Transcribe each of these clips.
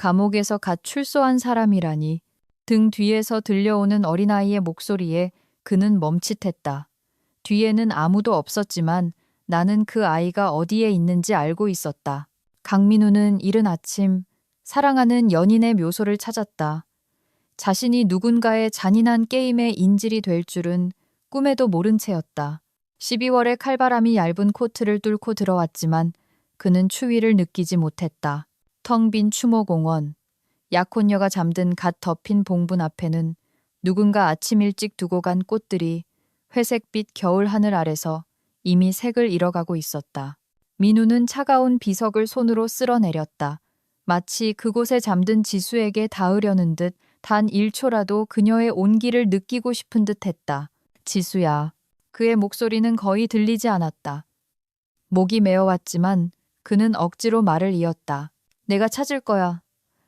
감옥에서 갓 출소한 사람이라니. 등 뒤에서 들려오는 어린아이의 목소리에 그는 멈칫했다. 뒤에는 아무도 없었지만 나는 그 아이가 어디에 있는지 알고 있었다. 강민우는 이른 아침 사랑하는 연인의 묘소를 찾았다. 자신이 누군가의 잔인한 게임의 인질이 될 줄은 꿈에도 모른 채였다. 12월의 칼바람이 얇은 코트를 뚫고 들어왔지만 그는 추위를 느끼지 못했다. 텅 빈 추모공원, 약혼녀가 잠든 갓 덮인 봉분 앞에는 누군가 아침 일찍 두고 간 꽃들이 회색빛 겨울 하늘 아래서 이미 색을 잃어가고 있었다. 민우는 차가운 비석을 손으로 쓸어내렸다. 마치 그곳에 잠든 지수에게 닿으려는 듯 단 1초라도 그녀의 온기를 느끼고 싶은 듯 했다. 지수야. 그의 목소리는 거의 들리지 않았다. 목이 메어왔지만 그는 억지로 말을 이었다. 내가 찾을 거야.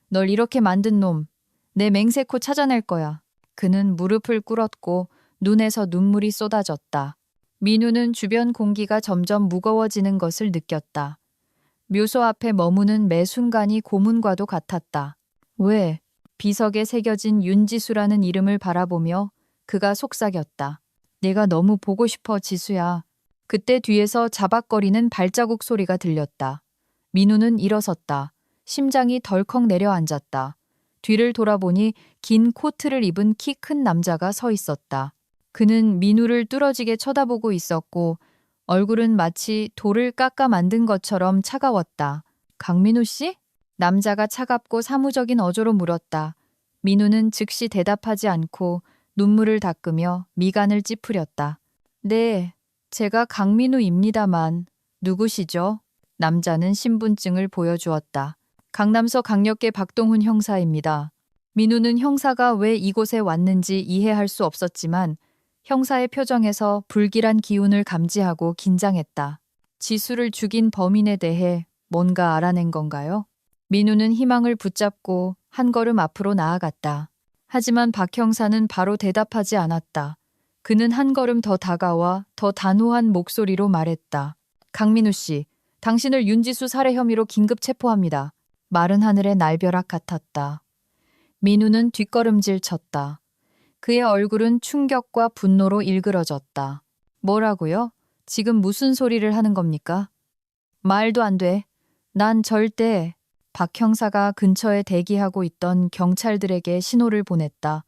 널 이렇게 만든 놈. 내 맹세코 찾아낼 거야. 그는 무릎을 꿇었고 눈에서 눈물이 쏟아졌다. 민우는 주변 공기가 점점 무거워지는 것을 느꼈다. 묘소 앞에 머무는 매 순간이 고문과도 같았다. 왜? 비석에 새겨진 윤지수라는 이름을 바라보며 그가 속삭였다. 내가 너무 보고 싶어, 지수야. 그때 뒤에서 자박거리는 발자국 소리가 들렸다. 민우는 일어섰다. 심장이 덜컥 내려앉았다. 뒤를 돌아보니 긴 코트를 입은 키 큰 남자가 서 있었다. 그는 민우를 뚫어지게 쳐다보고 있었고 얼굴은 마치 돌을 깎아 만든 것처럼 차가웠다. 강민우 씨? 남자가 차갑고 사무적인 어조로 물었다. 민우는 즉시 대답하지 않고 눈물을 닦으며 미간을 찌푸렸다. 네, 제가 강민우입니다만 누구시죠? 남자는 신분증을 보여주었다. 강남서 강력계 박동훈 형사입니다. 민우는 형사가 왜 이곳에 왔는지 이해할 수 없었지만 형사의 표정에서 불길한 기운을 감지하고 긴장했다. 지수를 죽인 범인에 대해 뭔가 알아낸 건가요? 민우는 희망을 붙잡고 한 걸음 앞으로 나아갔다. 하지만 박 형사는 바로 대답하지 않았다. 그는 한 걸음 더 다가와 더 단호한 목소리로 말했다. 강민우 씨, 당신을 윤지수 살해 혐의로 긴급 체포합니다. 마른 하늘의 날벼락 같았다. 민우는 뒷걸음질 쳤다. 그의 얼굴은 충격과 분노로 일그러졌다. 뭐라고요? 지금 무슨 소리를 하는 겁니까? 말도 안 돼. 난 절대. 박 형사가 근처에 대기하고 있던 경찰들에게 신호를 보냈다.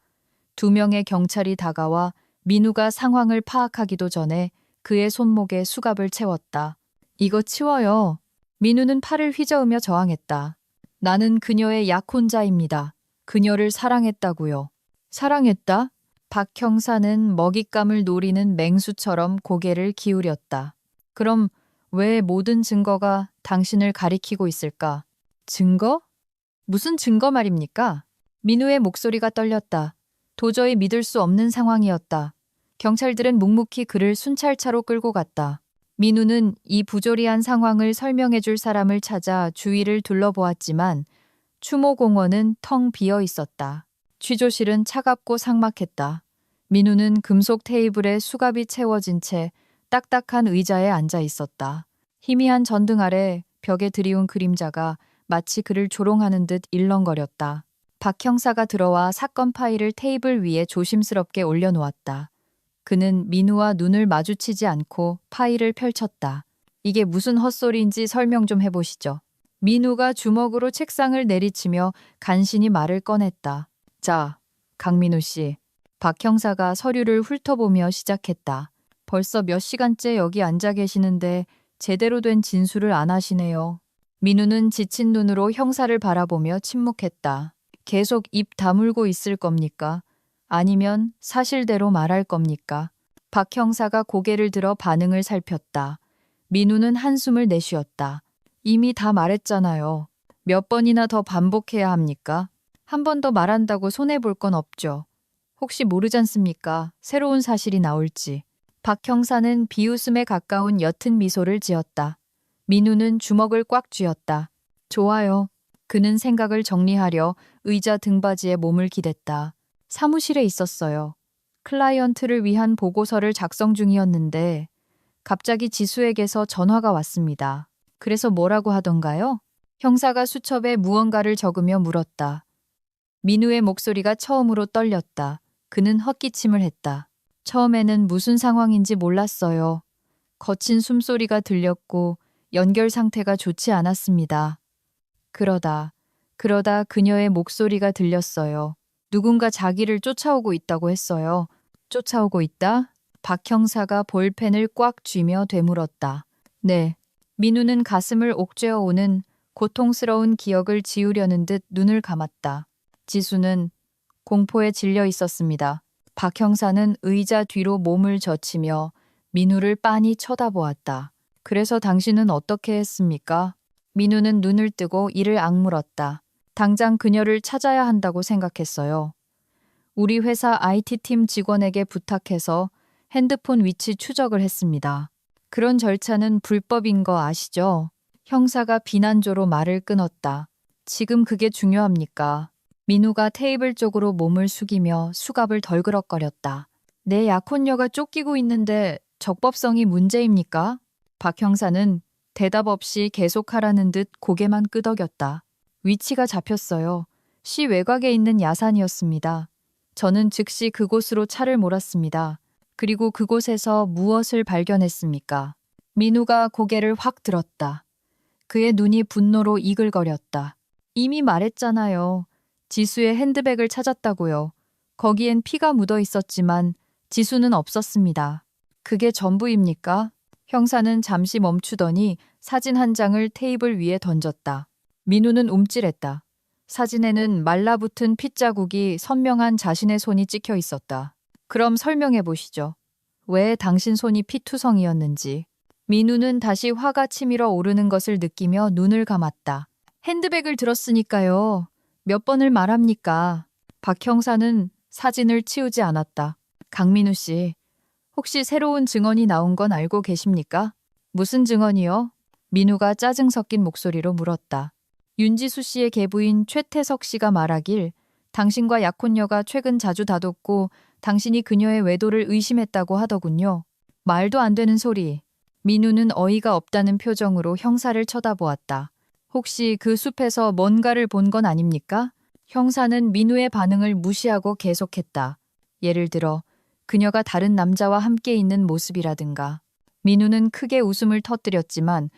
2명의 경찰이 다가와 민우가 상황을 파악하기도 전에 그의 손목에 수갑을 채웠다. 이거 치워요. 민우는 팔을 휘저으며 저항했다. 나는 그녀의 약혼자입니다. 그녀를 사랑했다고요. 사랑했다? 박 형사는 먹잇감을 노리는 맹수처럼 고개를 기울였다. 그럼 왜 모든 증거가 당신을 가리키고 있을까? 증거? 무슨 증거 말입니까? 민우의 목소리가 떨렸다. 도저히 믿을 수 없는 상황이었다. 경찰들은 묵묵히 그를 순찰차로 끌고 갔다. 민우는 이 부조리한 상황을 설명해 줄 사람을 찾아 주위를 둘러보았지만 추모공원은 텅 비어 있었다. 취조실은 차갑고 삭막했다. 민우는 금속 테이블에 수갑이 채워진 채 딱딱한 의자에 앉아 있었다. 희미한 전등 아래 벽에 드리운 그림자가 마치 그를 조롱하는 듯 일렁거렸다. 박 형사가 들어와 사건 파일을 테이블 위에 조심스럽게 올려놓았다. 그는 민우와 눈을 마주치지 않고 파일을 펼쳤다. 이게 무슨 헛소리인지 설명 좀 해보시죠. 민우가 주먹으로 책상을 내리치며 간신히 말을 꺼냈다. 자, 강민우 씨. 박 형사가 서류를 훑어보며 시작했다. 벌써 몇 시간째 여기 앉아 계시는데 제대로 된 진술을 안 하시네요. 민우는 지친 눈으로 형사를 바라보며 침묵했다. 계속 입 다물고 있을 겁니까? 아니면 사실대로 말할 겁니까? 박 형사가 고개를 들어 반응을 살폈다. 민우는 한숨을 내쉬었다. 이미 다 말했잖아요. 몇 번이나 더 반복해야 합니까? 한 번 더 말한다고 손해볼 건 없죠. 혹시 모르잖습니까? 새로운 사실이 나올지. 박 형사는 비웃음에 가까운 옅은 미소를 지었다. 민우는 주먹을 꽉 쥐었다. 좋아요. 그는 생각을 정리하려 의자 등받이에 몸을 기댔다. 사무실에 있었어요. 클라이언트를 위한 보고서를 작성 중이었는데 갑자기 지수에게서 전화가 왔습니다. 그래서 뭐라고 하던가요? 형사가 수첩에 무언가를 적으며 물었다. 민우의 목소리가 처음으로 떨렸다. 그는 헛기침을 했다. 처음에는 무슨 상황인지 몰랐어요. 거친 숨소리가 들렸고 연결 상태가 좋지 않았습니다. 그러다 그녀의 목소리가 들렸어요. 누군가 자기를 쫓아오고 있다고 했어요. 쫓아오고 있다? 박 형사가 볼펜을 꽉 쥐며 되물었다. 네. 민우는 가슴을 옥죄어 오는 고통스러운 기억을 지우려는 듯 눈을 감았다. 지수는 공포에 질려 있었습니다. 박 형사는 의자 뒤로 몸을 젖히며 민우를 빤히 쳐다보았다. 그래서 당신은 어떻게 했습니까? 민우는 눈을 뜨고 이를 악물었다. 당장 그녀를 찾아야 한다고 생각했어요. 우리 회사 IT팀 직원에게 부탁해서 핸드폰 위치 추적을 했습니다. 그런 절차는 불법인 거 아시죠? 형사가 비난조로 말을 끊었다. 지금 그게 중요합니까? 민우가 테이블 쪽으로 몸을 숙이며 수갑을 덜그럭거렸다. 내 약혼녀가 쫓기고 있는데 적법성이 문제입니까? 박 형사는 대답 없이 계속하라는 듯 고개만 끄덕였다. 위치가 잡혔어요. 시 외곽에 있는 야산이었습니다. 저는 즉시 그곳으로 차를 몰았습니다. 그리고 그곳에서 무엇을 발견했습니까? 민우가 고개를 확 들었다. 그의 눈이 분노로 이글거렸다. 이미 말했잖아요. 지수의 핸드백을 찾았다고요. 거기엔 피가 묻어 있었지만 지수는 없었습니다. 그게 전부입니까? 형사는 잠시 멈추더니 사진 한 장을 테이블 위에 던졌다. 민우는 움찔했다. 사진에는 말라붙은 핏자국이 선명한 자신의 손이 찍혀 있었다. 그럼 설명해 보시죠. 왜 당신 손이 피투성이었는지. 민우는 다시 화가 치밀어 오르는 것을 느끼며 눈을 감았다. 핸드백을 들었으니까요. 몇 번을 말합니까? 박 형사는 사진을 치우지 않았다. 강민우 씨, 혹시 새로운 증언이 나온 건 알고 계십니까? 무슨 증언이요? 민우가 짜증 섞인 목소리로 물었다. 윤지수 씨의 계부인 최태석 씨가 말하길 당신과 약혼녀가 최근 자주 다퉜고 당신이 그녀의 외도를 의심했다고 하더군요. 말도 안 되는 소리. 민우는 어이가 없다는 표정으로 형사를 쳐다보았다. 혹시 그 숲에서 뭔가를 본 건 아닙니까? 형사는 민우의 반응을 무시하고 계속했다. 예를 들어 그녀가 다른 남자와 함께 있는 모습이라든가. 민우는 크게 웃음을 터뜨렸지만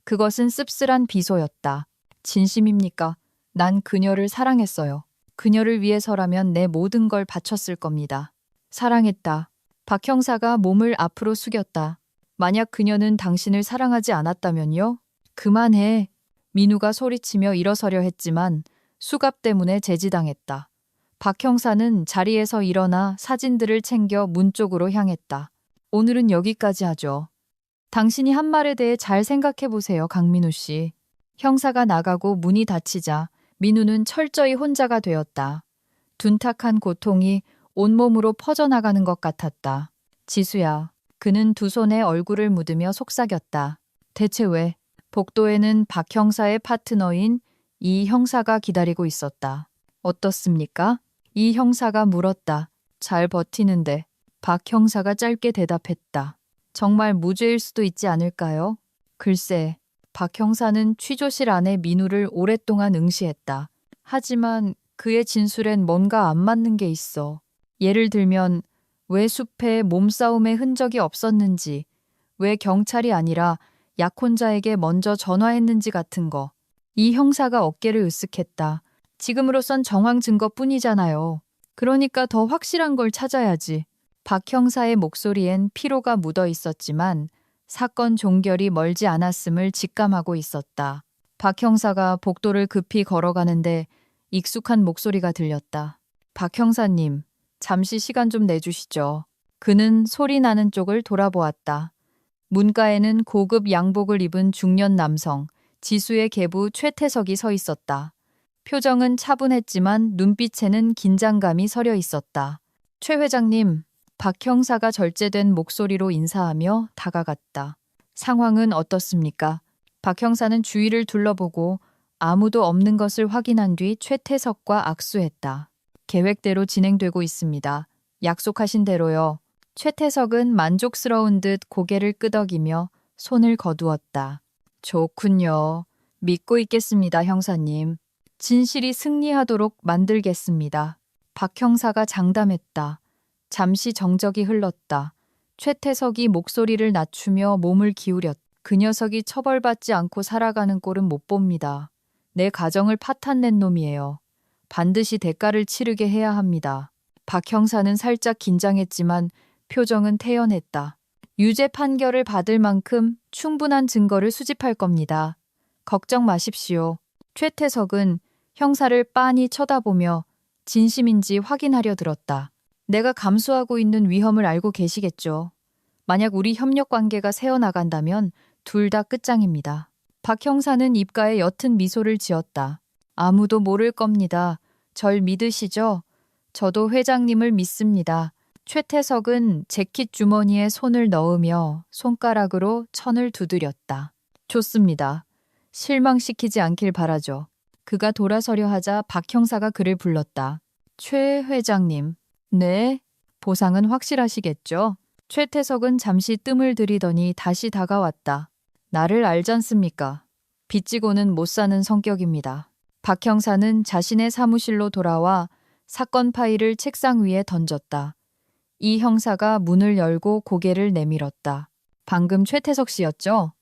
그것은 씁쓸한 비소였다. 진심입니까? 난 그녀를 사랑했어요. 그녀를 위해서라면 내 모든 걸 바쳤을 겁니다. 사랑했다. 박 형사가 몸을 앞으로 숙였다. 만약 그녀는 당신을 사랑하지 않았다면요? 그만해. 민우가 소리치며 일어서려 했지만 수갑 때문에 제지당했다. 박 형사는 자리에서 일어나 사진들을 챙겨 문 쪽으로 향했다. 오늘은 여기까지 하죠. 당신이 한 말에 대해 잘 생각해 보세요, 강민우 씨. 형사가 나가고 문이 닫히자 민우는 철저히 혼자가 되었다. 둔탁한 고통이 온몸으로 퍼져나가는 것 같았다. 지수야. 그는 두 손에 얼굴을 묻으며 속삭였다. 대체 왜? 복도에는 박 형사의 파트너인 이 형사가 기다리고 있었다. 어떻습니까? 이 형사가 물었다. 잘 버티는데. 박 형사가 짧게 대답했다. 정말 무죄일 수도 있지 않을까요? 글쎄, 박 형사는 취조실 안에 민우를 오랫동안 응시했다. 하지만 그의 진술엔 뭔가 안 맞는 게 있어. 예를 들면 왜 숲에 몸싸움의 흔적이 없었는지, 왜 경찰이 아니라 약혼자에게 먼저 전화했는지 같은 거. 이 형사가 어깨를 으쓱했다. 지금으로선 정황 증거뿐이잖아요. 그러니까 더 확실한 걸 찾아야지. 박 형사의 목소리엔 피로가 묻어 있었지만 사건 종결이 멀지 않았음을 직감하고 있었다. 박 형사가 복도를 급히 걸어가는데 익숙한 목소리가 들렸다. 박 형사님, 잠시 시간 좀 내주시죠. 그는 소리 나는 쪽을 돌아보았다. 문가에는 고급 양복을 입은 중년 남성, 지수의 계부 최태석이 서 있었다. 표정은 차분했지만 눈빛에는 긴장감이 서려 있었다. 최 회장님, 박 형사가 절제된 목소리로 인사하며 다가갔다. 상황은 어떻습니까? 박 형사는 주위를 둘러보고 아무도 없는 것을 확인한 뒤 최태석과 악수했다. 계획대로 진행되고 있습니다. 약속하신 대로요. 최태석은 만족스러운 듯 고개를 끄덕이며 손을 거두었다. 좋군요. 믿고 있겠습니다, 형사님. 진실이 승리하도록 만들겠습니다. 박 형사가 장담했다. 잠시 정적이 흘렀다. 최태석이 목소리를 낮추며 몸을 기울였다. 그 녀석이 처벌받지 않고 살아가는 꼴은 못 봅니다. 내 가정을 파탄낸 놈이에요. 반드시 대가를 치르게 해야 합니다. 박 형사는 살짝 긴장했지만 표정은 태연했다. 유죄 판결을 받을 만큼 충분한 증거를 수집할 겁니다. 걱정 마십시오. 최태석은 형사를 빤히 쳐다보며 진심인지 확인하려 들었다. 내가 감수하고 있는 위험을 알고 계시겠죠. 만약 우리 협력 관계가 새어나간다면 둘 다 끝장입니다. 박 형사는 입가에 옅은 미소를 지었다. 아무도 모를 겁니다. 절 믿으시죠? 저도 회장님을 믿습니다. 최태석은 재킷 주머니에 손을 넣으며 손가락으로 천을 두드렸다. 좋습니다. 실망시키지 않길 바라죠. 그가 돌아서려 하자 박 형사가 그를 불렀다. 최 회장님. 네, 보상은 확실하시겠죠? 최태석은 잠시 뜸을 들이더니 다시 다가왔다. 나를 알잖습니까? 빚지고는 못 사는 성격입니다. 박 형사는 자신의 사무실로 돌아와 사건 파일을 책상 위에 던졌다. 이 형사가 문을 열고 고개를 내밀었다. 방금 최태석 씨였죠?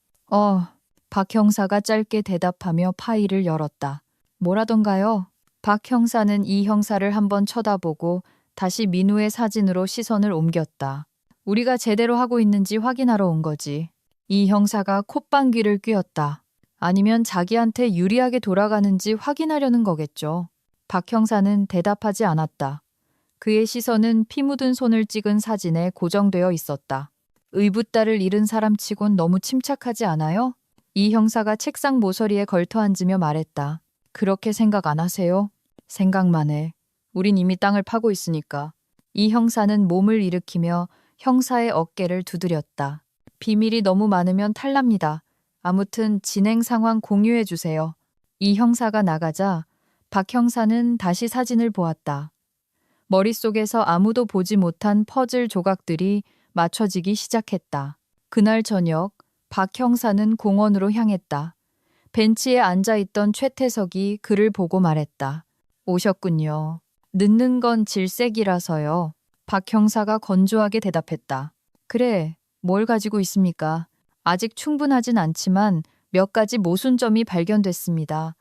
박 형사가 짧게 대답하며 파일을 열었다. 뭐라던가요? 박 형사는 이 형사를 한번 쳐다보고 다시 민우의 사진으로 시선을 옮겼다. 우리가 제대로 하고 있는지 확인하러 온 거지. 이 형사가 콧방귀를 뀌었다. 아니면 자기한테 유리하게 돌아가는지 확인하려는 거겠죠. 박 형사는 대답하지 않았다. 그의 시선은 피 묻은 손을 찍은 사진에 고정되어 있었다. 의붓딸을 잃은 사람치곤 너무 침착하지 않아요? 이 형사가 책상 모서리에 걸터 앉으며 말했다. 그렇게 생각 안 하세요? 생각만 해. 우린 이미 땅을 파고 있으니까. 이 형사는 몸을 일으키며 형사의 어깨를 두드렸다. 비밀이 너무 많으면 탈납니다. 아무튼 진행 상황 공유해 주세요. 이 형사가 나가자 박 형사는 다시 사진을 보았다. 머릿속에서 아무도 보지 못한 퍼즐 조각들이 맞춰지기 시작했다. 그날 저녁 박 형사는 공원으로 향했다. 벤치에 앉아있던 최태석이 그를 보고 말했다. 오셨군요. 늦는 건 질색이라서요. 박 형사가 건조하게 대답했다. 그래, 뭘 가지고 있습니까? 아직 충분하진 않지만 몇 가지 모순점이 발견됐습니다.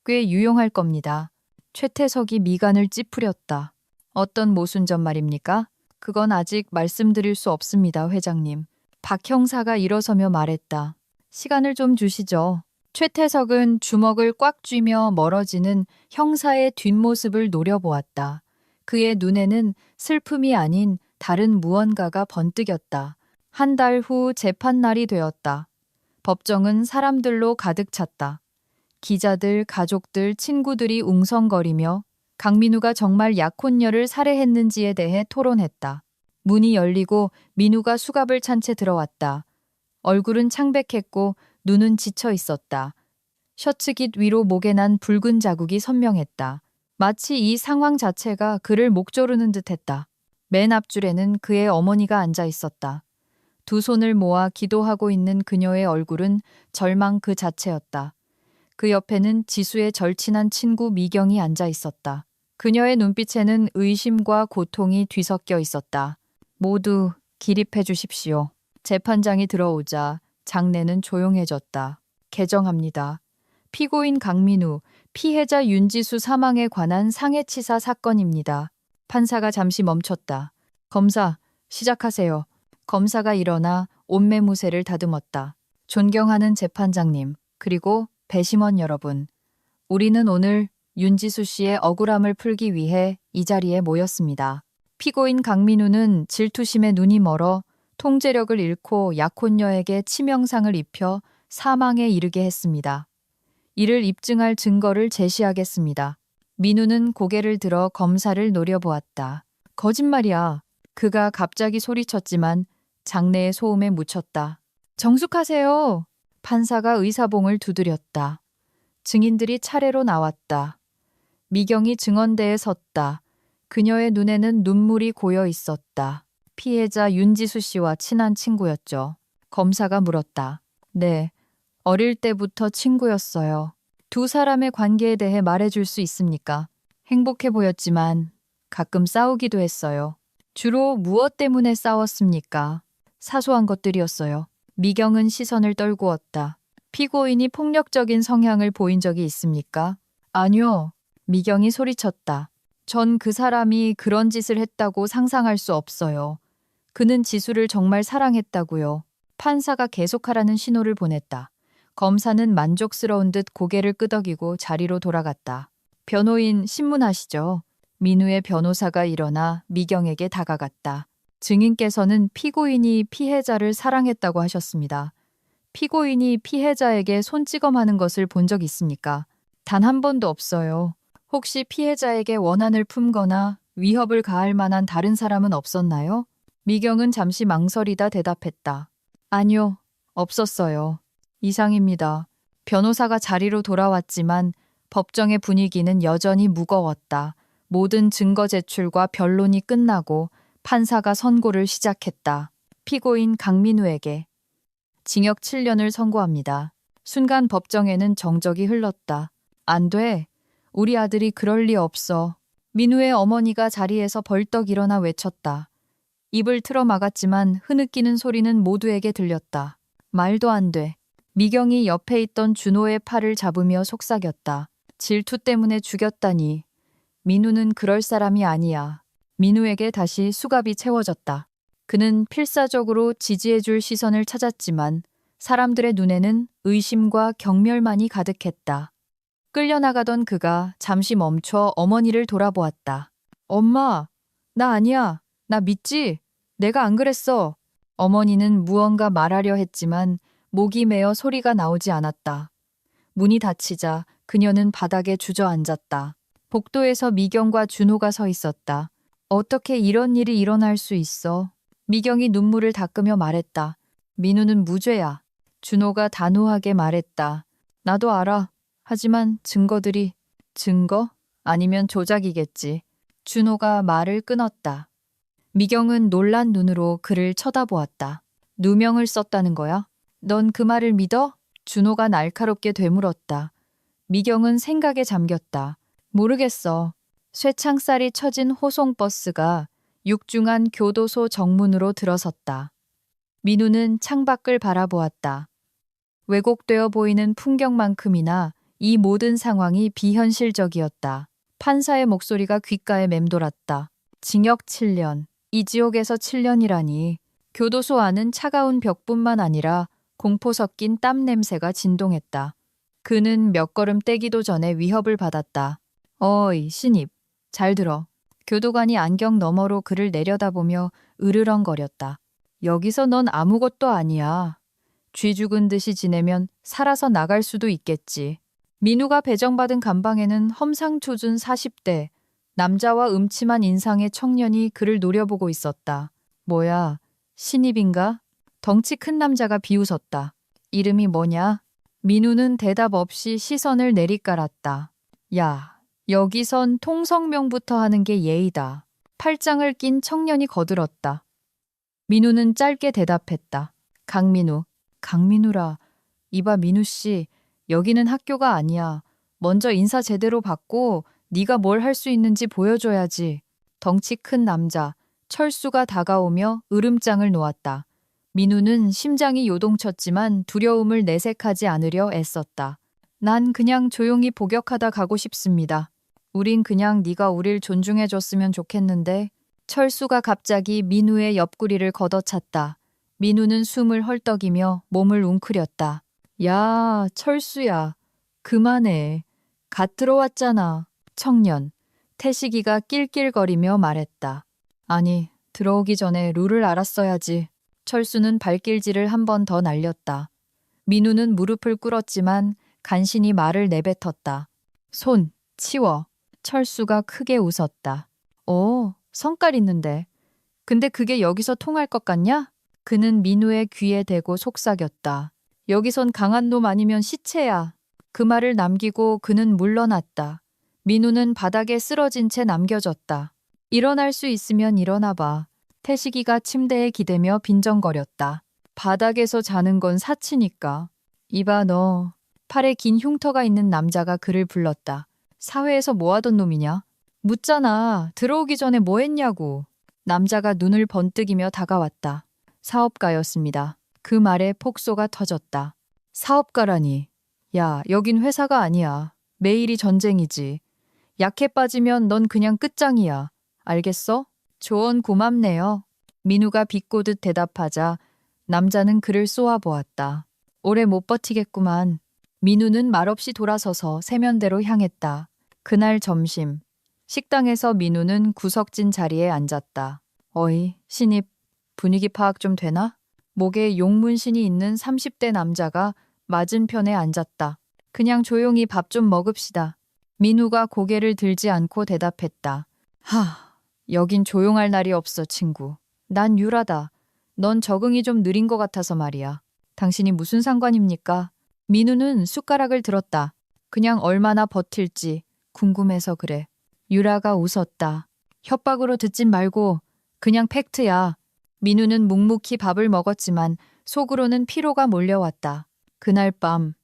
꽤 유용할 겁니다. 최태석이 미간을 찌푸렸다. 어떤 모순점 말입니까? 그건 아직 말씀드릴 수 없습니다, 회장님. 박 형사가 일어서며 말했다. 시간을 좀 주시죠. 최태석은 주먹을 꽉 쥐며 멀어지는 형사의 뒷모습을 노려보았다. 그의 눈에는 슬픔이 아닌 다른 무언가가 번뜩였다. 한 달 후 재판날이 되었다. 법정은 사람들로 가득 찼다. 기자들, 가족들, 친구들이 웅성거리며 강민우가 정말 약혼녀를 살해했는지에 대해 토론했다. 문이 열리고 민우가 수갑을 찬 채 들어왔다. 얼굴은 창백했고 눈은 지쳐 있었다. 셔츠깃 위로 목에 난 붉은 자국이 선명했다. 마치 이 상황 자체가 그를 목조르는 듯했다. 맨 앞줄에는 그의 어머니가 앉아 있었다. 두 손을 모아 기도하고 있는 그녀의 얼굴은 절망 그 자체였다. 그 옆에는 지수의 절친한 친구 미경이 앉아 있었다. 그녀의 눈빛에는 의심과 고통이 뒤섞여 있었다. 모두 기립해 주십시오. 재판장이 들어오자 장내는 조용해졌다. 개정합니다. 피고인 강민우, 피해자 윤지수 사망에 관한 상해치사 사건입니다. 판사가 잠시 멈췄다. 검사, 시작하세요. 검사가 일어나 옷매무새를 다듬었다. 존경하는 재판장님, 그리고 배심원 여러분. 우리는 오늘 윤지수 씨의 억울함을 풀기 위해 이 자리에 모였습니다. 피고인 강민우는 질투심에 눈이 멀어 통제력을 잃고 약혼녀에게 치명상을 입혀 사망에 이르게 했습니다. 이를 입증할 증거를 제시하겠습니다. 민우는 고개를 들어 검사를 노려보았다. 거짓말이야. 그가 갑자기 소리쳤지만 장내의 소음에 묻혔다. 정숙하세요. 판사가 의사봉을 두드렸다. 증인들이 차례로 나왔다. 미경이 증언대에 섰다. 그녀의 눈에는 눈물이 고여 있었다. 피해자 윤지수 씨와 친한 친구였죠. 검사가 물었다. 네, 어릴 때부터 친구였어요. 두 사람의 관계에 대해 말해줄 수 있습니까? 행복해 보였지만 가끔 싸우기도 했어요. 주로 무엇 때문에 싸웠습니까? 사소한 것들이었어요. 미경은 시선을 떨구었다. 피고인이 폭력적인 성향을 보인 적이 있습니까? 아니요. 미경이 소리쳤다. 전 그 사람이 그런 짓을 했다고 상상할 수 없어요. 그는 지수를 정말 사랑했다고요. 판사가 계속하라는 신호를 보냈다. 검사는 만족스러운 듯 고개를 끄덕이고 자리로 돌아갔다. 변호인 신문하시죠. 민우의 변호사가 일어나 미경에게 다가갔다. 증인께서는 피고인이 피해자를 사랑했다고 하셨습니다. 피고인이 피해자에게 손찌검하는 것을 본 적 있습니까? 단 한 번도 없어요. 혹시 피해자에게 원한을 품거나 위협을 가할 만한 다른 사람은 없었나요? 미경은 잠시 망설이다 대답했다. 아니요, 없었어요. 이상입니다. 변호사가 자리로 돌아왔지만 법정의 분위기는 여전히 무거웠다. 모든 증거 제출과 변론이 끝나고 판사가 선고를 시작했다. 피고인 강민우에게 징역 7년을 선고합니다. 순간 법정에는 정적이 흘렀다. 안 돼. 우리 아들이 그럴 리 없어. 민우의 어머니가 자리에서 벌떡 일어나 외쳤다. 입을 틀어 막았지만 흐느끼는 소리는 모두에게 들렸다. 말도 안 돼. 미경이 옆에 있던 준호의 팔을 잡으며 속삭였다. 질투 때문에 죽였다니. 민우는 그럴 사람이 아니야. 민우에게 다시 수갑이 채워졌다. 그는 필사적으로 지지해줄 시선을 찾았지만 사람들의 눈에는 의심과 경멸만이 가득했다. 끌려나가던 그가 잠시 멈춰 어머니를 돌아보았다. 엄마, 나 아니야. 나 믿지? 내가 안 그랬어. 어머니는 무언가 말하려 했지만 목이 메어 소리가 나오지 않았다. 문이 닫히자 그녀는 바닥에 주저앉았다. 복도에서 미경과 준호가 서 있었다. 어떻게 이런 일이 일어날 수 있어? 미경이 눈물을 닦으며 말했다. 민우는 무죄야. 준호가 단호하게 말했다. 나도 알아. 하지만 증거들이... 증거? 아니면 조작이겠지. 준호가 말을 끊었다. 미경은 놀란 눈으로 그를 쳐다보았다. 누명을 썼다는 거야? 넌 그 말을 믿어? 준호가 날카롭게 되물었다. 미경은 생각에 잠겼다. 모르겠어. 쇠창살이 쳐진 호송버스가 육중한 교도소 정문으로 들어섰다. 민우는 창밖을 바라보았다. 왜곡되어 보이는 풍경만큼이나 이 모든 상황이 비현실적이었다. 판사의 목소리가 귓가에 맴돌았다. 징역 7년. 이 지옥에서 7년이라니. 교도소 안은 차가운 벽뿐만 아니라 공포 섞인 땀 냄새가 진동했다. 그는 몇 걸음 떼기도 전에 위협을 받았다. 어이, 신입. 잘 들어. 교도관이 안경 너머로 그를 내려다보며 으르렁거렸다. 여기서 넌 아무것도 아니야. 쥐 죽은 듯이 지내면 살아서 나갈 수도 있겠지. 민우가 배정받은 감방에는 험상궂은 40대, 남자와 음침한 인상의 청년이 그를 노려보고 있었다. 뭐야, 신입인가? 덩치 큰 남자가 비웃었다. 이름이 뭐냐? 민우는 대답 없이 시선을 내리깔았다. 야, 여기선 통성명부터 하는 게 예의다. 팔짱을 낀 청년이 거들었다. 민우는 짧게 대답했다. 강민우. 강민우라. 이봐 민우 씨, 여기는 학교가 아니야. 먼저 인사 제대로 받고 네가 뭘 할 수 있는지 보여줘야지. 덩치 큰 남자, 철수가 다가오며 으름장을 놓았다. 민우는 심장이 요동쳤지만 두려움을 내색하지 않으려 애썼다. 난 그냥 조용히 복역하다 가고 싶습니다. 우린 그냥 네가 우릴 존중해줬으면 좋겠는데. 철수가 갑자기 민우의 옆구리를 걷어찼다. 민우는 숨을 헐떡이며 몸을 웅크렸다. 야, 철수야. 그만해. 갓 들어왔잖아. 청년. 태식이가 낄낄거리며 말했다. 아니, 들어오기 전에 룰을 알았어야지. 철수는 발길질을 한 번 더 날렸다. 민우는 무릎을 꿇었지만 간신히 말을 내뱉었다. 손, 치워. 철수가 크게 웃었다. 오, 성깔 있는데. 근데 그게 여기서 통할 것 같냐? 그는 민우의 귀에 대고 속삭였다. 여기선 강한 놈 아니면 시체야. 그 말을 남기고 그는 물러났다. 민우는 바닥에 쓰러진 채 남겨졌다. 일어날 수 있으면 일어나봐. 태식이가 침대에 기대며 빈정거렸다. 바닥에서 자는 건 사치니까. 이봐 너. 팔에 긴 흉터가 있는 남자가 그를 불렀다. 사회에서 뭐 하던 놈이냐? 묻잖아. 들어오기 전에 뭐 했냐고. 남자가 눈을 번뜩이며 다가왔다. 사업가였습니다. 그 말에 폭소가 터졌다. 사업가라니. 야, 여긴 회사가 아니야. 매일이 전쟁이지. 약해 빠지면 넌 그냥 끝장이야. 알겠어? 조언 고맙네요. 민우가 비꼬듯 대답하자 남자는 그를 쏘아보았다. 오래 못 버티겠구만. 민우는 말없이 돌아서서 세면대로 향했다. 그날 점심. 식당에서 민우는 구석진 자리에 앉았다. 어이, 신입, 분위기 파악 좀 되나? 목에 용문신이 있는 30대 남자가 맞은편에 앉았다. 그냥 조용히 밥 좀 먹읍시다. 민우가 고개를 들지 않고 대답했다. 여긴 조용할 날이 없어, 친구. 난 유라다. 넌 적응이 좀 느린 것 같아서 말이야. 당신이 무슨 상관입니까? 민우는 숟가락을 들었다. 그냥 얼마나 버틸지 궁금해서 그래. 유라가 웃었다. 협박으로 듣진 말고 그냥 팩트야. 민우는 묵묵히 밥을 먹었지만 속으로는 피로가 몰려왔다. 그날 밤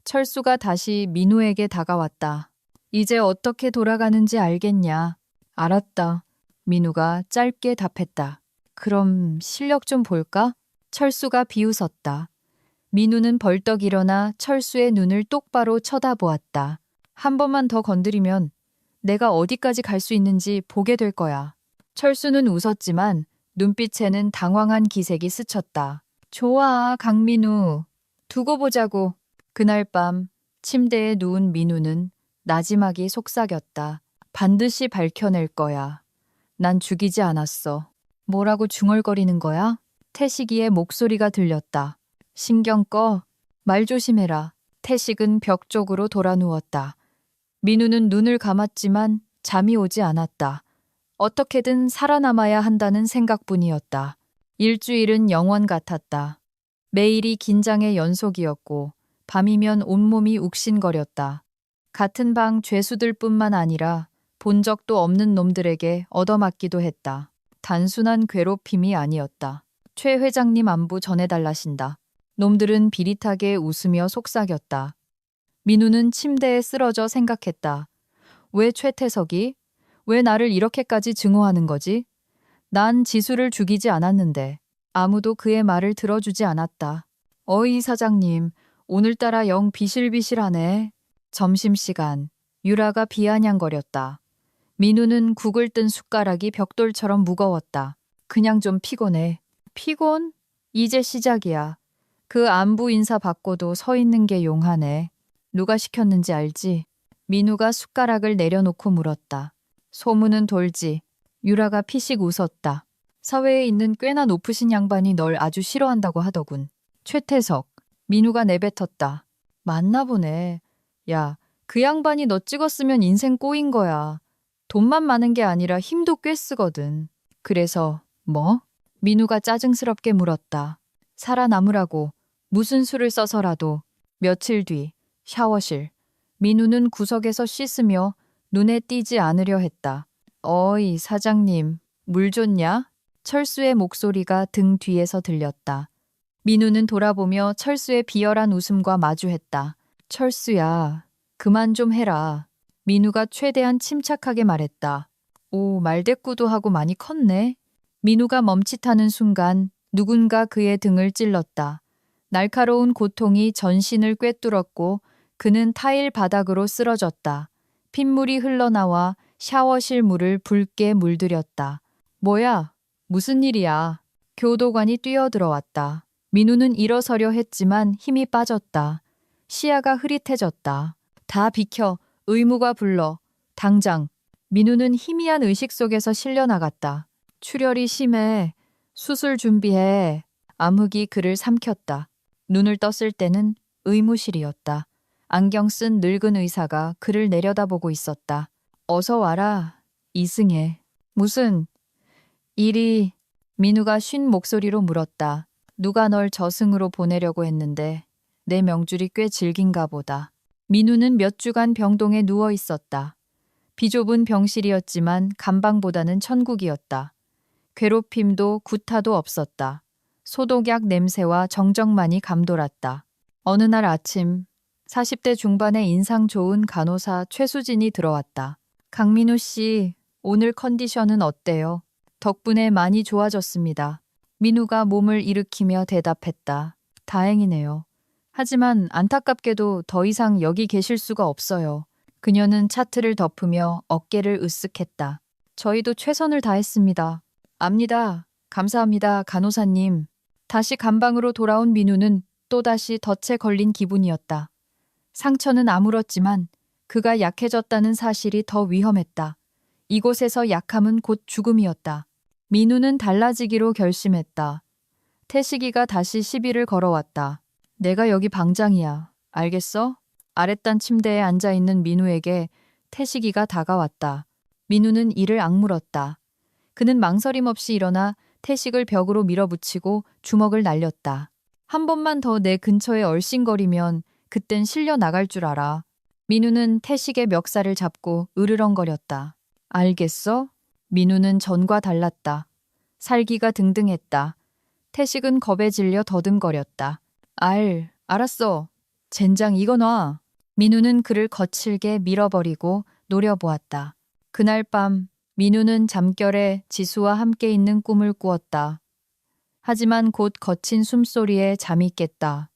철수가 다시 민우에게 다가왔다. 이제 어떻게 돌아가는지 알겠냐? 알았다. 민우가 짧게 답했다. 그럼 실력 좀 볼까? 철수가 비웃었다. 민우는 벌떡 일어나 철수의 눈을 똑바로 쳐다보았다. 한 번만 더 건드리면 내가 어디까지 갈 수 있는지 보게 될 거야. 철수는 웃었지만 눈빛에는 당황한 기색이 스쳤다. 좋아, 강민우. 두고 보자고. 그날 밤 침대에 누운 민우는 나지막이 속삭였다. 반드시 밝혀낼 거야. 난 죽이지 않았어. 뭐라고 중얼거리는 거야? 태식이의 목소리가 들렸다. 신경 꺼. 말 조심해라. 태식은 벽 쪽으로 돌아 누웠다. 민우는 눈을 감았지만 잠이 오지 않았다. 어떻게든 살아남아야 한다는 생각뿐이었다. 일주일은 영원 같았다. 매일이 긴장의 연속이었고 밤이면 온몸이 욱신거렸다. 같은 방 죄수들뿐만 아니라 본 적도 없는 놈들에게 얻어맞기도 했다. 단순한 괴롭힘이 아니었다. 최 회장님 안부 전해달라신다. 놈들은 비릿하게 웃으며 속삭였다. 민우는 침대에 쓰러져 생각했다. 왜 최태석이? 왜 나를 이렇게까지 증오하는 거지? 난 지수를 죽이지 않았는데 아무도 그의 말을 들어주지 않았다. 어이 사장님, 오늘따라 영 비실비실하네. 점심시간, 유라가 비아냥거렸다. 민우는 국을 뜬 숟가락이 벽돌처럼 무거웠다. 그냥 좀 피곤해. 피곤? 이제 시작이야. 그 안부 인사 받고도 서 있는 게 용하네. 누가 시켰는지 알지? 민우가 숟가락을 내려놓고 물었다. 소문은 돌지. 유라가 피식 웃었다. 사회에 있는 꽤나 높으신 양반이 널 아주 싫어한다고 하더군. 최태석. 민우가 내뱉었다. 맞나 보네. 야, 그 양반이 너 찍었으면 인생 꼬인 거야. 돈만 많은 게 아니라 힘도 꽤 쓰거든. 그래서 뭐? 민우가 짜증스럽게 물었다. 살아남으라고. 무슨 수를 써서라도. 며칠 뒤 샤워실. 민우는 구석에서 씻으며 눈에 띄지 않으려 했다. 어이 사장님, 물 줬냐? 철수의 목소리가 등 뒤에서 들렸다. 민우는 돌아보며 철수의 비열한 웃음과 마주했다. 철수야, 그만 좀 해라. 민우가 최대한 침착하게 말했다. 오, 말대꾸도 하고 많이 컸네. 민우가 멈칫하는 순간 누군가 그의 등을 찔렀다. 날카로운 고통이 전신을 꿰뚫었고 그는 타일 바닥으로 쓰러졌다. 핏물이 흘러나와 샤워실 물을 붉게 물들였다. 뭐야? 무슨 일이야? 교도관이 뛰어들어왔다. 민우는 일어서려 했지만 힘이 빠졌다. 시야가 흐릿해졌다. 다 비켜. 의무가 불러. 당장. 민우는 희미한 의식 속에서 실려나갔다. 출혈이 심해. 수술 준비해. 암흑이 그를 삼켰다. 눈을 떴을 때는 의무실이었다. 안경 쓴 늙은 의사가 그를 내려다보고 있었다. 어서 와라. 이승혜. 무슨 일이? 민우가 쉰 목소리로 물었다. 누가 널 저승으로 보내려고 했는데 내 명줄이 꽤 질긴가 보다. 민우는 몇 주간 병동에 누워 있었다. 비좁은 병실이었지만 감방보다는 천국이었다. 괴롭힘도 구타도 없었다. 소독약 냄새와 정적만이 감돌았다. 어느 날 아침 40대 중반의 인상 좋은 간호사 최수진이 들어왔다. 강민우 씨, 오늘 컨디션은 어때요? 덕분에 많이 좋아졌습니다. 민우가 몸을 일으키며 대답했다. 다행이네요. 하지만 안타깝게도 더 이상 여기 계실 수가 없어요. 그녀는 차트를 덮으며 어깨를 으쓱했다. 저희도 최선을 다했습니다. 압니다. 감사합니다, 간호사님. 다시 감방으로 돌아온 민우는 또다시 덫에 걸린 기분이었다. 상처는 아물었지만 그가 약해졌다는 사실이 더 위험했다. 이곳에서 약함은 곧 죽음이었다. 민우는 달라지기로 결심했다. 태식이가 다시 시비를 걸어왔다. 내가 여기 방장이야. 알겠어? 아랫단 침대에 앉아있는 민우에게 태식이가 다가왔다. 민우는 이를 악물었다. 그는 망설임 없이 일어나 태식을 벽으로 밀어붙이고 주먹을 날렸다. 한 번만 더 내 근처에 얼씬거리면 그땐 실려 나갈 줄 알아. 민우는 태식의 멱살을 잡고 으르렁거렸다. 알겠어? 민우는 전과 달랐다. 살기가 등등했다. 태식은 겁에 질려 더듬거렸다. 알았어. 젠장 이거 놔. 민우는 그를 거칠게 밀어버리고 노려보았다. 그날 밤 민우는 잠결에 지수와 함께 있는 꿈을 꾸었다. 하지만 곧 거친 숨소리에 잠이 깼다.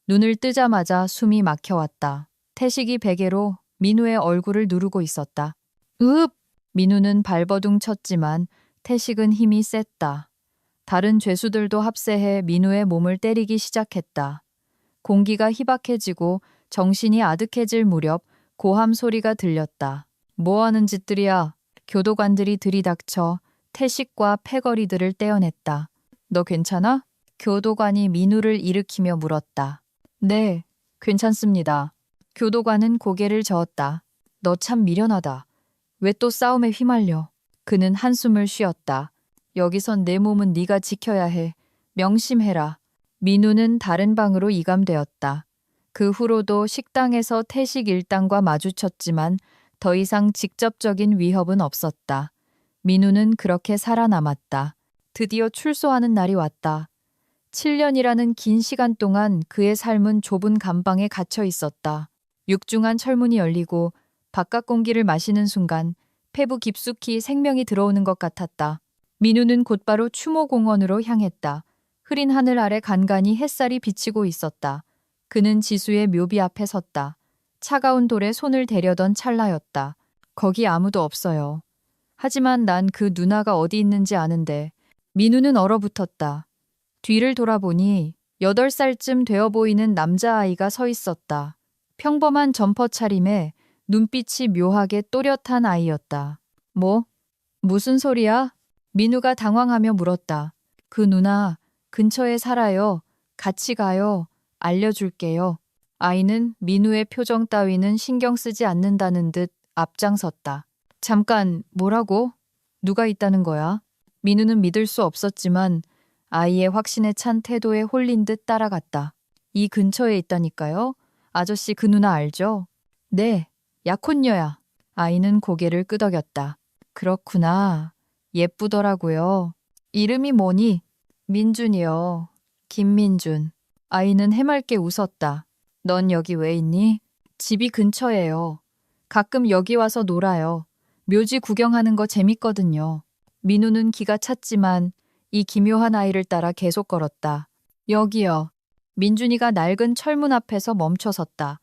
눈을 뜨자마자 숨이 막혀왔다. 태식이 베개로 민우의 얼굴을 누르고 있었다. 읍! 민우는 발버둥 쳤지만 태식은 힘이 셌다. 다른 죄수들도 합세해 민우의 몸을 때리기 시작했다. 공기가 희박해지고 정신이 아득해질 무렵 고함 소리가 들렸다. 뭐하는 짓들이야? 교도관들이 들이닥쳐 태식과 패거리들을 떼어냈다. 너 괜찮아? 교도관이 민우를 일으키며 물었다. 네, 괜찮습니다. 교도관은 고개를 저었다. 너 참 미련하다. 왜 또 싸움에 휘말려? 그는 한숨을 쉬었다. 여기선 내 몸은 네가 지켜야 해. 명심해라. 민우는 다른 방으로 이감되었다. 그 후로도 식당에서 태식 일당과 마주쳤지만 더 이상 직접적인 위협은 없었다. 민우는 그렇게 살아남았다. 드디어 출소하는 날이 왔다. 7년이라는 긴 시간 동안 그의 삶은 좁은 감방에 갇혀 있었다. 육중한 철문이 열리고 바깥 공기를 마시는 순간 폐부 깊숙이 생명이 들어오는 것 같았다. 민우는 곧바로 추모공원으로 향했다. 흐린 하늘 아래 간간히 햇살이 비치고 있었다. 그는 지수의 묘비 앞에 섰다. 차가운 돌에 손을 대려던 찰나였다. 거기 아무도 없어요. 하지만 난 그 누나가 어디 있는지 아는데. 민우는 얼어붙었다. 뒤를 돌아보니 8살쯤 되어 보이는 남자아이가 서 있었다. 평범한 점퍼 차림에 눈빛이 묘하게 또렷한 아이였다. 뭐? 무슨 소리야? 민우가 당황하며 물었다. 그 누나 근처에 살아요. 같이 가요. 알려줄게요. 아이는 민우의 표정 따위는 신경 쓰지 않는다는 듯 앞장섰다. 잠깐, 뭐라고? 누가 있다는 거야? 민우는 믿을 수 없었지만 아이의 확신에 찬 태도에 홀린 듯 따라갔다. 이 근처에 있다니까요? 아저씨 그 누나 알죠? 네, 약혼녀야. 아이는 고개를 끄덕였다. 그렇구나. 예쁘더라고요. 이름이 뭐니? 민준이요. 김민준. 아이는 해맑게 웃었다. 넌 여기 왜 있니? 집이 근처예요. 가끔 여기 와서 놀아요. 묘지 구경하는 거 재밌거든요. 민우는 기가 찼지만 이 기묘한 아이를 따라 계속 걸었다. 여기요. 민준이가 낡은 철문 앞에서 멈춰섰다.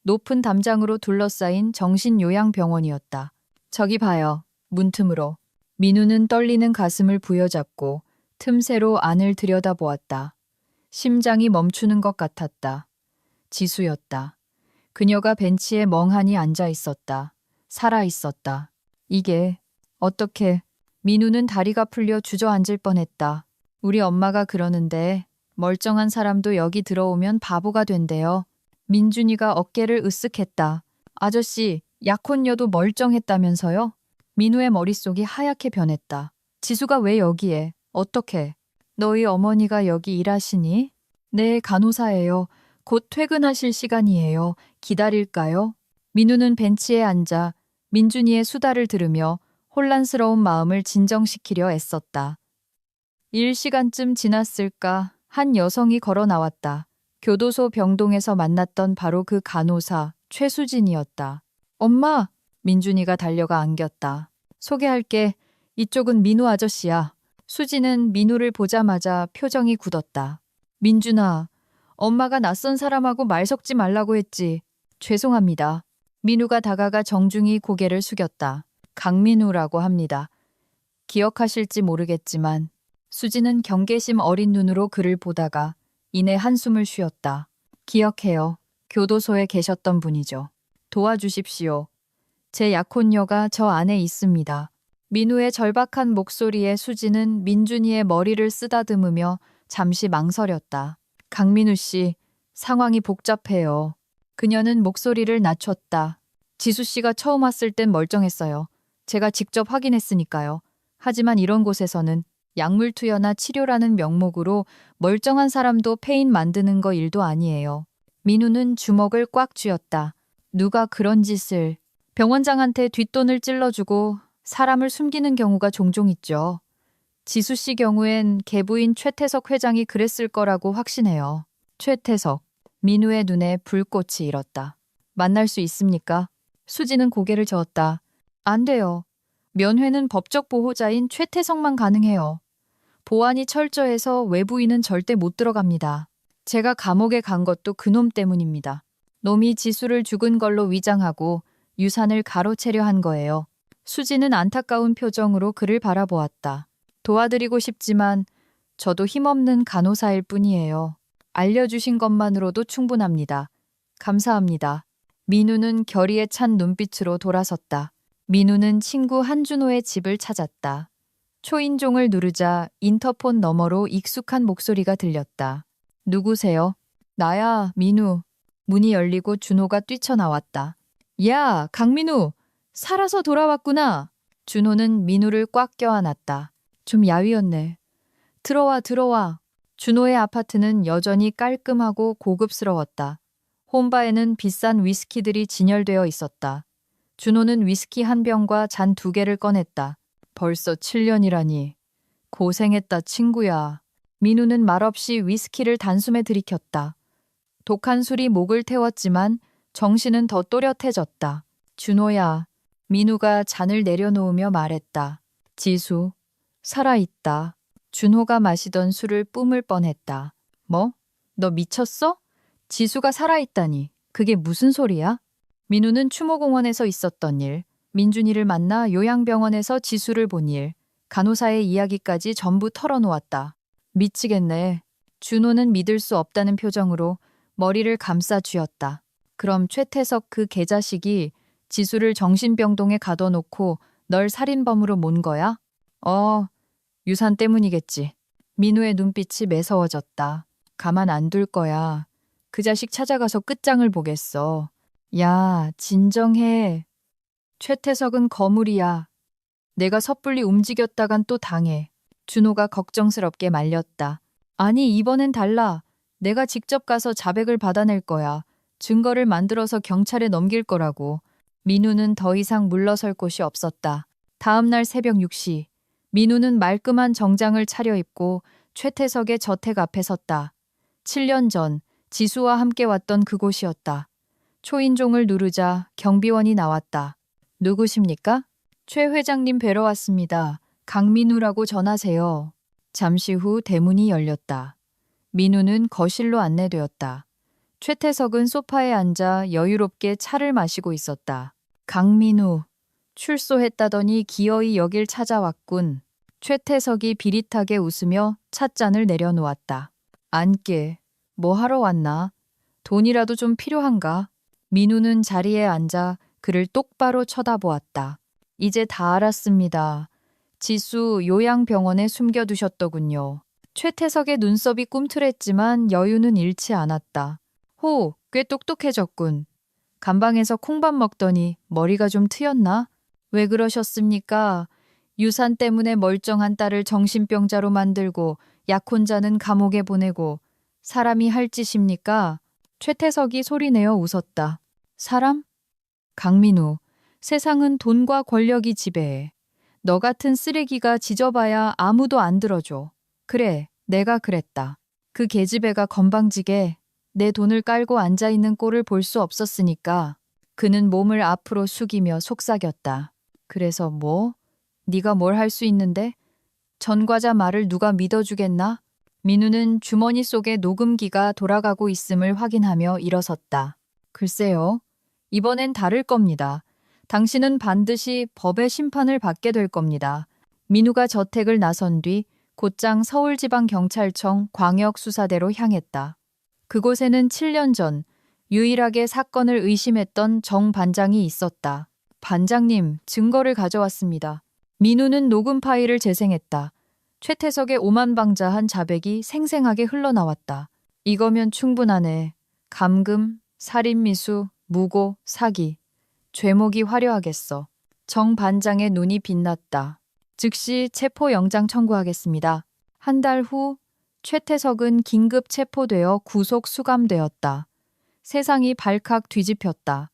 높은 담장으로 둘러싸인 정신요양병원이었다. 저기 봐요. 문틈으로. 민우는 떨리는 가슴을 부여잡고 틈새로 안을 들여다보았다. 심장이 멈추는 것 같았다. 지수였다. 그녀가 벤치에 멍하니 앉아 있었다. 살아 있었다. 이게 어떻게... 민우는 다리가 풀려 주저앉을 뻔했다. 우리 엄마가 그러는데 멀쩡한 사람도 여기 들어오면 바보가 된대요. 민준이가 어깨를 으쓱했다. 아저씨, 약혼녀도 멀쩡했다면서요? 민우의 머릿속이 하얗게 변했다. 지수가 왜 여기에? 어떻게? 너희 어머니가 여기 일하시니? 네, 간호사예요. 곧 퇴근하실 시간이에요. 기다릴까요? 민우는 벤치에 앉아 민준이의 수다를 들으며 혼란스러운 마음을 진정시키려 애썼다. 1시간쯤 지났을까 한 여성이 걸어 나왔다. 교도소 병동에서 만났던 바로 그 간호사 최수진이었다. 엄마! 민준이가 달려가 안겼다. 소개할게. 이쪽은 민우 아저씨야. 수진은 민우를 보자마자 표정이 굳었다. 민준아, 엄마가 낯선 사람하고 말 섞지 말라고 했지. 죄송합니다. 민우가 다가가 정중히 고개를 숙였다. 강민우라고 합니다. 기억하실지 모르겠지만 수진은 경계심 어린 눈으로 그를 보다가 이내 한숨을 쉬었다. 기억해요. 교도소에 계셨던 분이죠. 도와주십시오. 제 약혼녀가 저 안에 있습니다. 민우의 절박한 목소리에 수진은 민준이의 머리를 쓰다듬으며 잠시 망설였다. 강민우 씨, 상황이 복잡해요. 그녀는 목소리를 낮췄다. 지수 씨가 처음 왔을 땐 멀쩡했어요. 제가 직접 확인했으니까요. 하지만 이런 곳에서는 약물 투여나 치료라는 명목으로 멀쩡한 사람도 폐인 만드는 거 일도 아니에요. 민우는 주먹을 꽉 쥐었다. 누가 그런 짓을. 병원장한테 뒷돈을 찔러주고 사람을 숨기는 경우가 종종 있죠. 지수 씨 경우엔 계부인 최태석 회장이 그랬을 거라고 확신해요. 최태석. 민우의 눈에 불꽃이 일었다. 만날 수 있습니까? 수지는 고개를 저었다. 안 돼요. 면회는 법적 보호자인 최태석만 가능해요. 보안이 철저해서 외부인은 절대 못 들어갑니다. 제가 감옥에 간 것도 그놈 때문입니다. 놈이 지수를 죽은 걸로 위장하고 유산을 가로채려 한 거예요. 수지는 안타까운 표정으로 그를 바라보았다. 도와드리고 싶지만 저도 힘없는 간호사일 뿐이에요. 알려주신 것만으로도 충분합니다. 감사합니다. 민우는 결의에 찬 눈빛으로 돌아섰다. 민우는 친구 한준호의 집을 찾았다. 초인종을 누르자 인터폰 너머로 익숙한 목소리가 들렸다. 누구세요? 나야, 민우. 문이 열리고 준호가 뛰쳐나왔다. 야, 강민우! 살아서 돌아왔구나. 준호는 민우를 꽉 껴안았다. 좀 야위었네. 들어와. 준호의 아파트는 여전히 깔끔하고 고급스러웠다. 홈바에는 비싼 위스키들이 진열되어 있었다. 준호는 위스키 한 병과 잔 2개를 꺼냈다. 벌써 7년이라니. 고생했다, 친구야. 민우는 말없이 위스키를 단숨에 들이켰다. 독한 술이 목을 태웠지만 정신은 더 또렷해졌다. 준호야. 민우가 잔을 내려놓으며 말했다. 지수, 살아있다. 준호가 마시던 술을 뿜을 뻔했다. 뭐? 너 미쳤어? 지수가 살아있다니. 그게 무슨 소리야? 민우는 추모공원에서 있었던 일, 민준이를 만나 요양병원에서 지수를 본 일, 간호사의 이야기까지 전부 털어놓았다. 미치겠네. 준호는 믿을 수 없다는 표정으로 머리를 감싸 쥐었다. 그럼 최태석 그 개자식이 지수를 정신병동에 가둬놓고 널 살인범으로 몬 거야? 유산 때문이겠지. 민우의 눈빛이 매서워졌다. 가만 안 둘 거야. 그 자식 찾아가서 끝장을 보겠어. 야, 진정해. 최태석은 거물이야. 내가 섣불리 움직였다간 또 당해. 준호가 걱정스럽게 말렸다. 아니, 이번엔 달라. 내가 직접 가서 자백을 받아낼 거야. 증거를 만들어서 경찰에 넘길 거라고. 민우는 더 이상 물러설 곳이 없었다. 다음 날 새벽 6시. 민우는 말끔한 정장을 차려입고 최태석의 저택 앞에 섰다. 7년 전 지수와 함께 왔던 그곳이었다. 초인종을 누르자 경비원이 나왔다. 누구십니까? 최 회장님 뵈러 왔습니다. 강민우라고 전하세요. 잠시 후 대문이 열렸다. 민우는 거실로 안내되었다. 최태석은 소파에 앉아 여유롭게 차를 마시고 있었다. 강민우. 출소했다더니 기어이 여길 찾아왔군. 최태석이 비릿하게 웃으며 찻잔을 내려놓았다. 앉게. 뭐 하러 왔나? 돈이라도 좀 필요한가? 민우는 자리에 앉아 그를 똑바로 쳐다보았다. 이제 다 알았습니다. 지수 요양병원에 숨겨두셨더군요. 최태석의 눈썹이 꿈틀했지만 여유는 잃지 않았다. 꽤 똑똑해졌군. 감방에서 콩밥 먹더니 머리가 좀 트였나? 왜 그러셨습니까? 유산 때문에 멀쩡한 딸을 정신병자로 만들고 약혼자는 감옥에 보내고 사람이 할 짓입니까? 최태석이 소리내어 웃었다. 사람? 강민우, 세상은 돈과 권력이 지배해. 너 같은 쓰레기가 지져봐야 아무도 안 들어줘. 그래, 내가 그랬다. 그 계집애가 건방지게 내 돈을 깔고 앉아있는 꼴을 볼 수 없었으니까 그는 몸을 앞으로 숙이며 속삭였다. 그래서 뭐? 네가 뭘 할 수 있는데? 전과자 말을 누가 믿어주겠나? 민우는 주머니 속에 녹음기가 돌아가고 있음을 확인하며 일어섰다. 글쎄요. 이번엔 다를 겁니다. 당신은 반드시 법의 심판을 받게 될 겁니다. 민우가 저택을 나선 뒤 곧장 서울지방경찰청 광역수사대로 향했다. 그곳에는 7년 전 유일하게 사건을 의심했던 정 반장이 있었다. 반장님, 증거를 가져왔습니다. 민우는 녹음 파일을 재생했다. 최태석의 오만방자한 자백이 생생하게 흘러나왔다. 이거면 충분하네. 감금, 살인미수, 무고, 사기. 죄목이 화려하겠어. 정 반장의 눈이 빛났다. 즉시 체포영장 청구하겠습니다. 한 달 후 최태석은 긴급 체포되어 구속 수감되었다. 세상이 발칵 뒤집혔다.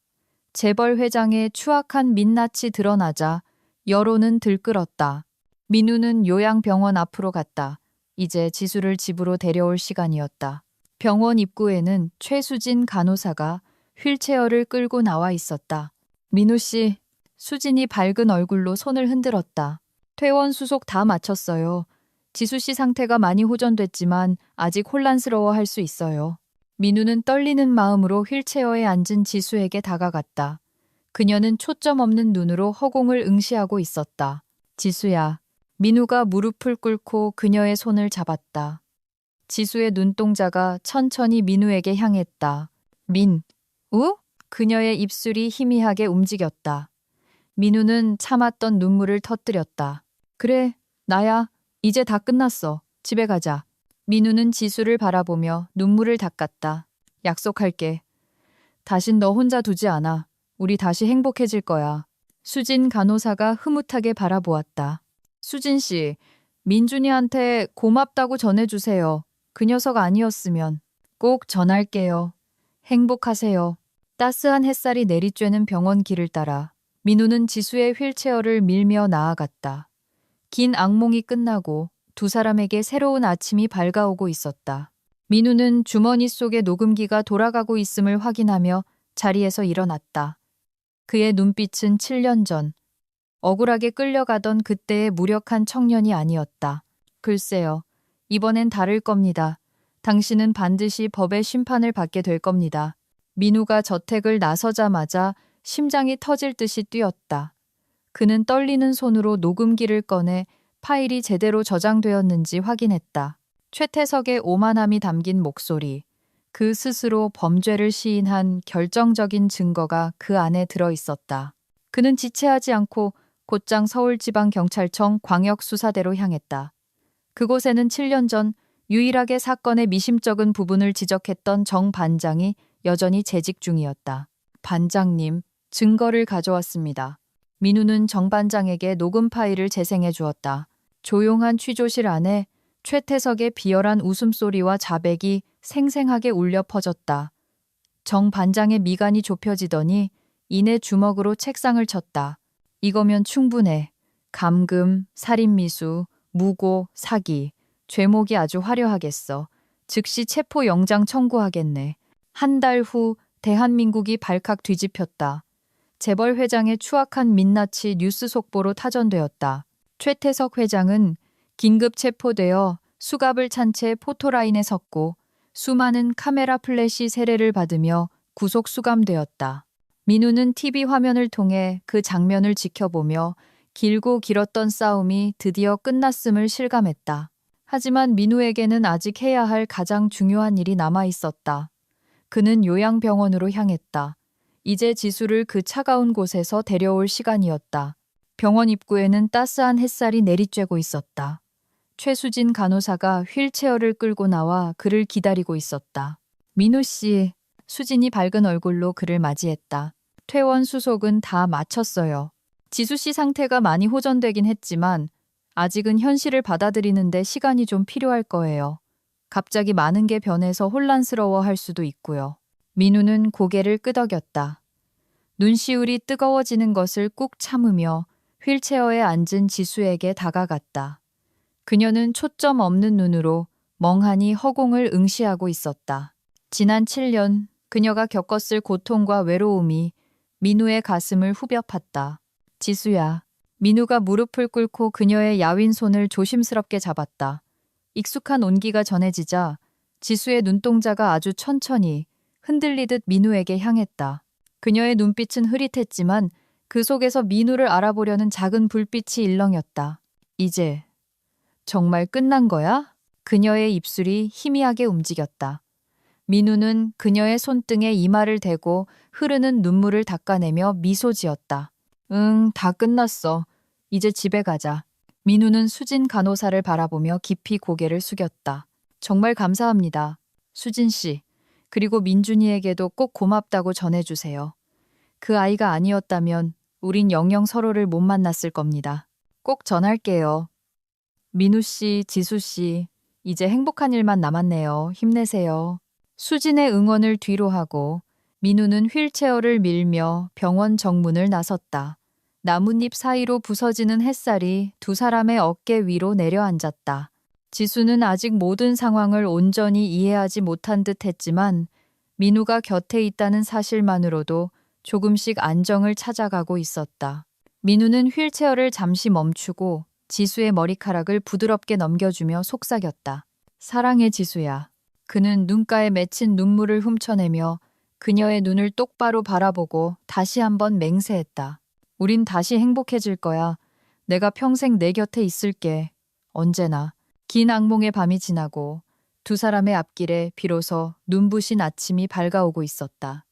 재벌 회장의 추악한 민낯이 드러나자 여론은 들끓었다. 민우는 요양병원 앞으로 갔다. 이제 지수를 집으로 데려올 시간이었다. 병원 입구에는 최수진 간호사가 휠체어를 끌고 나와 있었다. 민우 씨, 수진이 밝은 얼굴로 손을 흔들었다. 퇴원 수속 다 마쳤어요. 지수 씨 상태가 많이 호전됐지만 아직 혼란스러워할 수 있어요. 민우는 떨리는 마음으로 휠체어에 앉은 지수에게 다가갔다. 그녀는 초점 없는 눈으로 허공을 응시하고 있었다. 지수야. 민우가 무릎을 꿇고 그녀의 손을 잡았다. 지수의 눈동자가 천천히 민우에게 향했다. 우? 그녀의 입술이 희미하게 움직였다. 민우는 참았던 눈물을 터뜨렸다. 그래, 나야. 이제 다 끝났어. 집에 가자. 민우는 지수를 바라보며 눈물을 닦았다. 약속할게. 다신 너 혼자 두지 않아. 우리 다시 행복해질 거야. 수진 간호사가 흐뭇하게 바라보았다. 수진 씨, 민준이한테 고맙다고 전해주세요. 그 녀석 아니었으면. 꼭 전할게요. 행복하세요. 따스한 햇살이 내리쬐는 병원 길을 따라 민우는 지수의 휠체어를 밀며 나아갔다. 긴 악몽이 끝나고 두 사람에게 새로운 아침이 밝아오고 있었다. 민우는 주머니 속에 녹음기가 돌아가고 있음을 확인하며 자리에서 일어났다. 그의 눈빛은 7년 전, 억울하게 끌려가던 그때의 무력한 청년이 아니었다. 글쎄요, 이번엔 다를 겁니다. 당신은 반드시 법의 심판을 받게 될 겁니다. 민우가 저택을 나서자마자 심장이 터질 듯이 뛰었다. 그는 떨리는 손으로 녹음기를 꺼내 파일이 제대로 저장되었는지 확인했다. 최태석의 오만함이 담긴 목소리, 그 스스로 범죄를 시인한 결정적인 증거가 그 안에 들어 있었다. 그는 지체하지 않고 곧장 서울지방경찰청 광역수사대로 향했다. 그곳에는 7년 전 유일하게 사건의 미심쩍은 부분을 지적했던 정 반장이 여전히 재직 중이었다. 반장님, 증거를 가져왔습니다. 민우는 정 반장에게 녹음 파일을 재생해 주었다. 조용한 취조실 안에 최태석의 비열한 웃음소리와 자백이 생생하게 울려 퍼졌다. 정 반장의 미간이 좁혀지더니 이내 주먹으로 책상을 쳤다. 이거면 충분해. 감금, 살인미수, 무고, 사기. 죄목이 아주 화려하겠어. 즉시 체포영장 청구하겠네. 한 달 후 대한민국이 발칵 뒤집혔다. 재벌 회장의 추악한 민낯이 뉴스 속보로 타전되었다. 최태석 회장은 긴급 체포되어 수갑을 찬 채 포토라인에 섰고 수많은 카메라 플래시 세례를 받으며 구속 수감되었다. 민우는 TV 화면을 통해 그 장면을 지켜보며 길고 길었던 싸움이 드디어 끝났음을 실감했다. 하지만 민우에게는 아직 해야 할 가장 중요한 일이 남아 있었다. 그는 요양병원으로 향했다. 이제 지수를 그 차가운 곳에서 데려올 시간이었다. 병원 입구에는 따스한 햇살이 내리쬐고 있었다. 최수진 간호사가 휠체어를 끌고 나와 그를 기다리고 있었다. 민우 씨, 수진이 밝은 얼굴로 그를 맞이했다. 퇴원 수속은 다 마쳤어요. 지수 씨 상태가 많이 호전되긴 했지만 아직은 현실을 받아들이는데 시간이 좀 필요할 거예요. 갑자기 많은 게 변해서 혼란스러워할 수도 있고요. 민우는 고개를 끄덕였다. 눈시울이 뜨거워지는 것을 꾹 참으며 휠체어에 앉은 지수에게 다가갔다. 그녀는 초점 없는 눈으로 멍하니 허공을 응시하고 있었다. 지난 7년 그녀가 겪었을 고통과 외로움이 민우의 가슴을 후벼 팠다. 지수야. 민우가 무릎을 꿇고 그녀의 야윈 손을 조심스럽게 잡았다. 익숙한 온기가 전해지자 지수의 눈동자가 아주 천천히 흔들리듯 민우에게 향했다. 그녀의 눈빛은 흐릿했지만 그 속에서 민우를 알아보려는 작은 불빛이 일렁였다. 이제 정말 끝난 거야? 그녀의 입술이 희미하게 움직였다. 민우는 그녀의 손등에 이마를 대고 흐르는 눈물을 닦아내며 미소 지었다. 응, 다 끝났어. 이제 집에 가자. 민우는 수진 간호사를 바라보며 깊이 고개를 숙였다. 정말 감사합니다. 수진 씨. 그리고 민준이에게도 꼭 고맙다고 전해주세요. 그 아이가 아니었다면 우린 영영 서로를 못 만났을 겁니다. 꼭 전할게요. 민우 씨, 지수 씨, 이제 행복한 일만 남았네요. 힘내세요. 수진의 응원을 뒤로 하고 민우는 휠체어를 밀며 병원 정문을 나섰다. 나뭇잎 사이로 부서지는 햇살이 두 사람의 어깨 위로 내려앉았다. 지수는 아직 모든 상황을 온전히 이해하지 못한 듯 했지만 민우가 곁에 있다는 사실만으로도 조금씩 안정을 찾아가고 있었다. 민우는 휠체어를 잠시 멈추고 지수의 머리카락을 부드럽게 넘겨주며 속삭였다. 사랑해 지수야. 그는 눈가에 맺힌 눈물을 훔쳐내며 그녀의 눈을 똑바로 바라보고 다시 한번 맹세했다. 우린 다시 행복해질 거야. 내가 평생 내 곁에 있을게. 언제나. 긴 악몽의 밤이 지나고 두 사람의 앞길에 비로소 눈부신 아침이 밝아오고 있었다.